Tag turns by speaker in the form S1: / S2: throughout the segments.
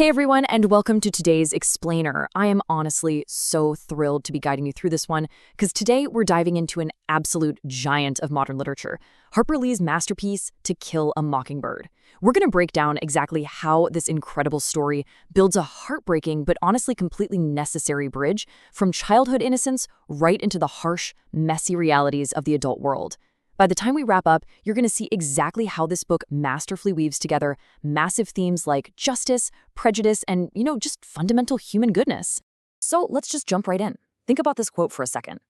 S1: Hey everyone, and welcome to today's Explainer. I am honestly so thrilled to be guiding you through this one, because today we're diving into an absolute giant of modern literature, Harper Lee's masterpiece, To Kill a Mockingbird. We're going to break down exactly how this incredible story builds a heartbreaking but honestly completely necessary bridge from childhood innocence right into the harsh, messy realities of the adult world. By the time we wrap up, you're going to see exactly how this book masterfully weaves together massive themes like justice, prejudice, and, just fundamental human goodness. So let's just jump right in. Think about this quote for a second.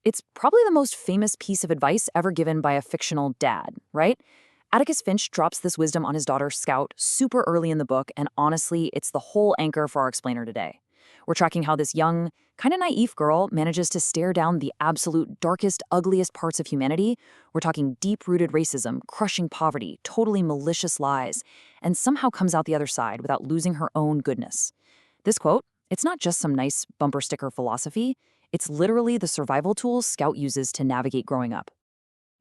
S1: It's probably the most famous piece of advice ever given by a fictional dad, right? Atticus Finch drops this wisdom on his daughter Scout super early in the book, and honestly, it's the whole anchor for our explainer today. We're tracking how this young, kind of naive girl manages to stare down the absolute darkest, ugliest parts of humanity. We're talking deep-rooted racism, crushing poverty, totally malicious lies, and somehow comes out the other side without losing her own goodness. This quote, it's not just some nice bumper sticker philosophy, it's literally the survival tools Scout uses to navigate growing up.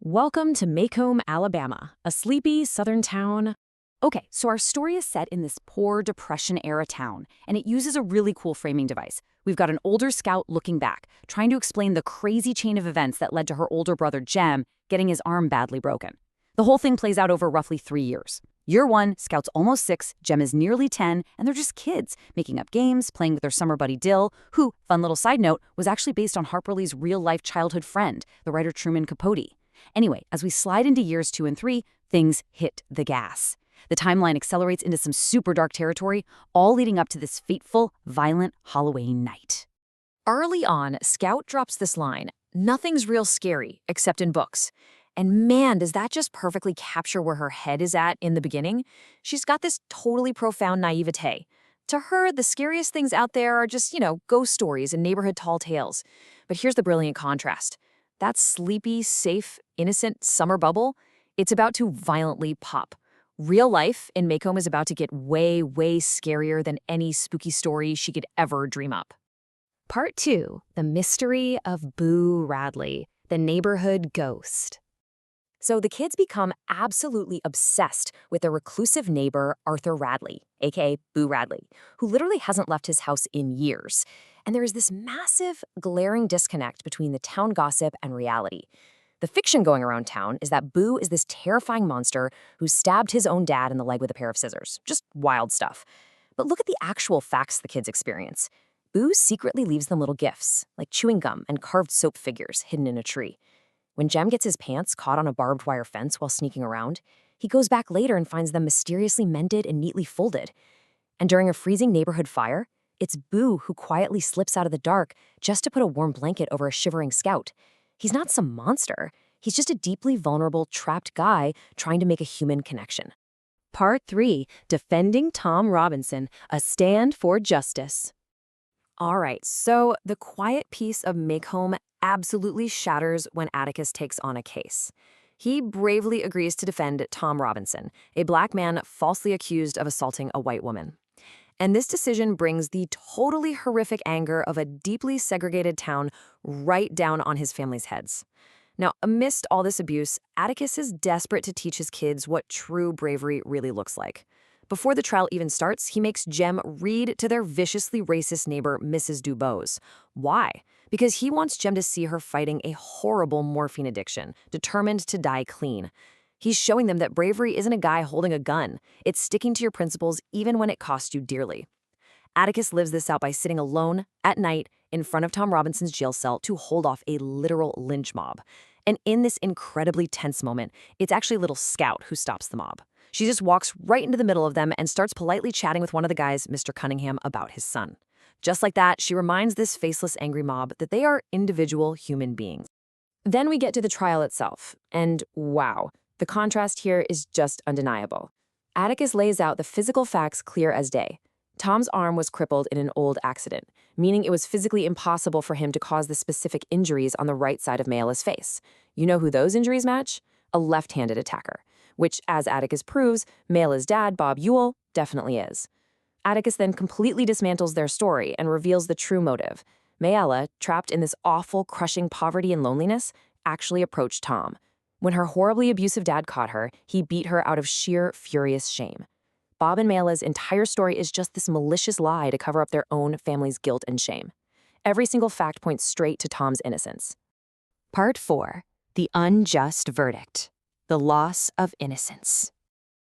S2: Welcome to Macomb, Alabama, a sleepy southern town. Okay, so our story is set in this poor Depression-era town, and it uses a really cool framing device. We've got an older Scout looking back, trying to explain the crazy chain of events that led to her older brother Jem getting his arm badly broken. The whole thing plays out over roughly 3 years. Year 1, Scout's almost 6, Jem is nearly 10, and they're just kids, making up games, playing with their summer buddy Dill, who, fun little side note, was actually based on Harper Lee's real-life childhood friend, the writer Truman Capote. Anyway, as we slide into years 2 and 3, things hit the gas. The timeline accelerates into some super dark territory, all leading up to this fateful, violent Halloween night.
S1: Early on, Scout drops this line, "Nothing's real scary, except in books." And man, does that just perfectly capture where her head is at in the beginning? She's got this totally profound naivete. To her, the scariest things out there are just, ghost stories and neighborhood tall tales. But here's the brilliant contrast. That sleepy, safe, innocent summer bubble, it's about to violently pop. Real life in Macomb is about to get way, way scarier than any spooky story she could ever dream up.
S2: Part 2, The Mystery of Boo Radley, the neighborhood ghost.
S1: So the kids become absolutely obsessed with their reclusive neighbor, Arthur Radley, aka Boo Radley, who literally hasn't left his house in years. And there is this massive, glaring disconnect between the town gossip and reality. The fiction going around town is that Boo is this terrifying monster who stabbed his own dad in the leg with a pair of scissors. Just wild stuff. But look at the actual facts the kids experience. Boo secretly leaves them little gifts, like chewing gum and carved soap figures hidden in a tree. When Jem gets his pants caught on a barbed wire fence while sneaking around, he goes back later and finds them mysteriously mended and neatly folded. And during a freezing neighborhood fire, it's Boo who quietly slips out of the dark just to put a warm blanket over a shivering Scout. He's not some monster. He's just a deeply vulnerable, trapped guy trying to make a human connection.
S2: Part 3, Defending Tom Robinson, a Stand for Justice.
S1: All right, so the quiet peace of Macomb absolutely shatters when Atticus takes on a case. He bravely agrees to defend Tom Robinson, a black man falsely accused of assaulting a white woman. And this decision brings the totally horrific anger of a deeply segregated town right down on his family's heads. Now, amidst all this abuse, Atticus is desperate to teach his kids what true bravery really looks like. Before the trial even starts, he makes Jem read to their viciously racist neighbor, Mrs. Dubose. Why? Because he wants Jem to see her fighting a horrible morphine addiction, determined to die clean. He's showing them that bravery isn't a guy holding a gun. It's sticking to your principles even when it costs you dearly. Atticus lives this out by sitting alone at night in front of Tom Robinson's jail cell to hold off a literal lynch mob. And in this incredibly tense moment, it's actually little Scout who stops the mob. She just walks right into the middle of them and starts politely chatting with one of the guys, Mr. Cunningham, about his son. Just like that, she reminds this faceless, angry mob that they are individual human beings. Then we get to the trial itself, and wow, the contrast here is just undeniable. Atticus lays out the physical facts clear as day. Tom's arm was crippled in an old accident, meaning it was physically impossible for him to cause the specific injuries on the right side of Mayala's face. You know who those injuries match? A left-handed attacker, which, as Atticus proves, Mayala's dad, Bob Ewell, definitely is. Atticus then completely dismantles their story and reveals the true motive. Mayala, trapped in this awful, crushing poverty and loneliness, actually approached Tom. When her horribly abusive dad caught her, he beat her out of sheer, furious shame. Bob and Mayla's entire story is just this malicious lie to cover up their own family's guilt and shame. Every single fact points straight to Tom's innocence. Part 4. The Unjust Verdict. The Loss of Innocence.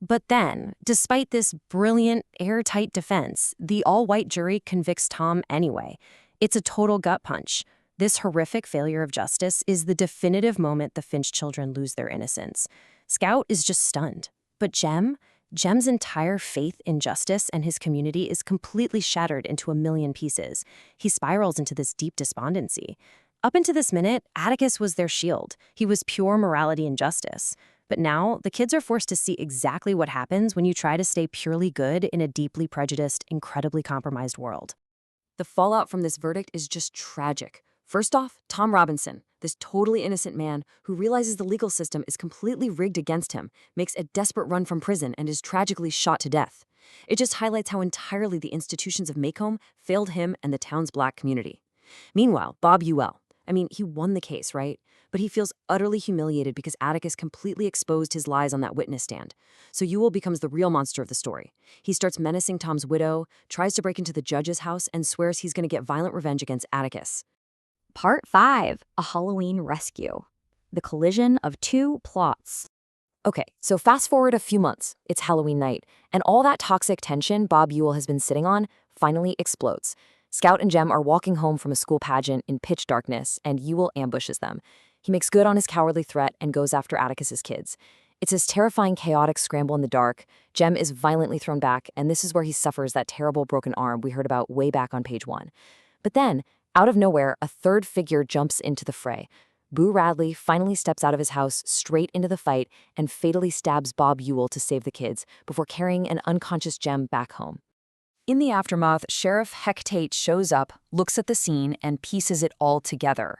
S1: But then, despite this brilliant, airtight defense, the all-white jury convicts Tom anyway. It's a total gut punch. This horrific failure of justice is the definitive moment the Finch children lose their innocence. Scout is just stunned. But Jem's entire faith in justice and his community is completely shattered into a million pieces. He spirals into this deep despondency. Up until this minute, Atticus was their shield. He was pure morality and justice. But now, the kids are forced to see exactly what happens when you try to stay purely good in a deeply prejudiced, incredibly compromised world. The fallout from this verdict is just tragic. First off, Tom Robinson, this totally innocent man who realizes the legal system is completely rigged against him, makes a desperate run from prison and is tragically shot to death. It just highlights how entirely the institutions of Maycomb failed him and the town's black community. Meanwhile, Bob Ewell, he won the case, right? But he feels utterly humiliated because Atticus completely exposed his lies on that witness stand. So Ewell becomes the real monster of the story. He starts menacing Tom's widow, tries to break into the judge's house, and swears he's going to get violent revenge against Atticus.
S2: Part 5. A Halloween Rescue. The Collision of Two Plots.
S1: Okay, so fast forward a few months. It's Halloween night, and all that toxic tension Bob Ewell has been sitting on finally explodes. Scout and Jem are walking home from a school pageant in pitch darkness, and Ewell ambushes them. He makes good on his cowardly threat and goes after Atticus's kids. It's this terrifying, chaotic scramble in the dark. Jem is violently thrown back, and this is where he suffers that terrible broken arm we heard about way back on page 1. But then, out of nowhere, a third figure jumps into the fray. Boo Radley finally steps out of his house straight into the fight and fatally stabs Bob Ewell to save the kids before carrying an unconscious Jem back home. In the aftermath, Sheriff Heck Tate shows up, looks at the scene, and pieces it all together.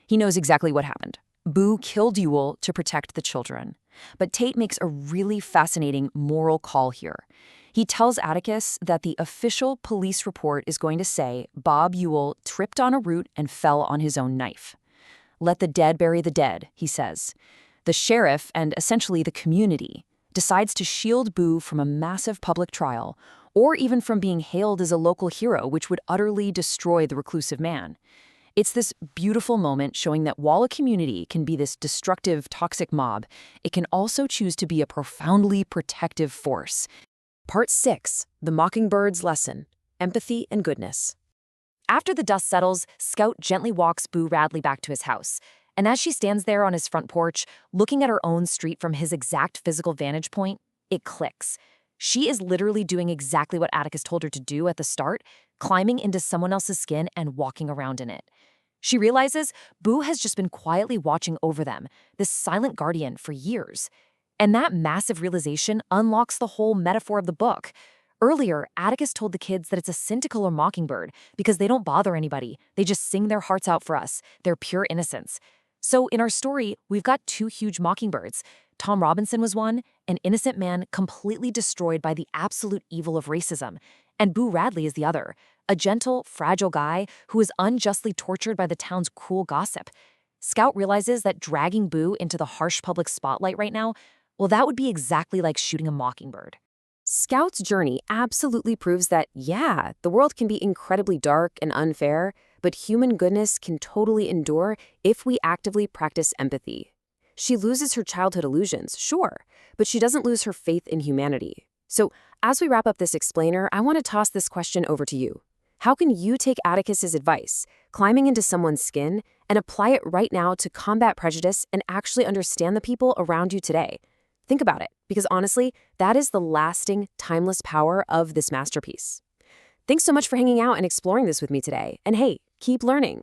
S1: He knows exactly what happened. Boo killed Ewell to protect the children. But Tate makes a really fascinating moral call here. He tells Atticus that the official police report is going to say Bob Ewell tripped on a root and fell on his own knife. Let the dead bury the dead, he says. The sheriff, and essentially the community, decides to shield Boo from a massive public trial, or even from being hailed as a local hero, which would utterly destroy the reclusive man. It's this beautiful moment showing that while a community can be this destructive, toxic mob, it can also choose to be a profoundly protective force. Part 6. The Mockingbird's Lesson. Empathy and Goodness. After the dust settles, Scout gently walks Boo Radley back to his house. And as she stands there on his front porch, looking at her own street from his exact physical vantage point, it clicks. She is literally doing exactly what Atticus told her to do at the start, climbing into someone else's skin and walking around in it. She realizes Boo has just been quietly watching over them, this silent guardian, for years. And that massive realization unlocks the whole metaphor of the book. Earlier, Atticus told the kids that it's a sin to kill a mockingbird because they don't bother anybody. They just sing their hearts out for us, their pure innocence. So in our story, we've got two huge mockingbirds. Tom Robinson was one, an innocent man completely destroyed by the absolute evil of racism. And Boo Radley is the other, a gentle, fragile guy who is unjustly tortured by the town's cruel gossip. Scout realizes that dragging Boo into the harsh public spotlight right now, well, that would be exactly like shooting a mockingbird. Scout's journey absolutely proves that, yeah, the world can be incredibly dark and unfair, but human goodness can totally endure if we actively practice empathy. She loses her childhood illusions, sure, but she doesn't lose her faith in humanity. So, as we wrap up this explainer, I want to toss this question over to you. How can you take Atticus's advice, climbing into someone's skin, and apply it right now to combat prejudice and actually understand the people around you today? Think about it, because honestly, that is the lasting, timeless power of this masterpiece. Thanks so much for hanging out and exploring this with me today. And hey, keep learning.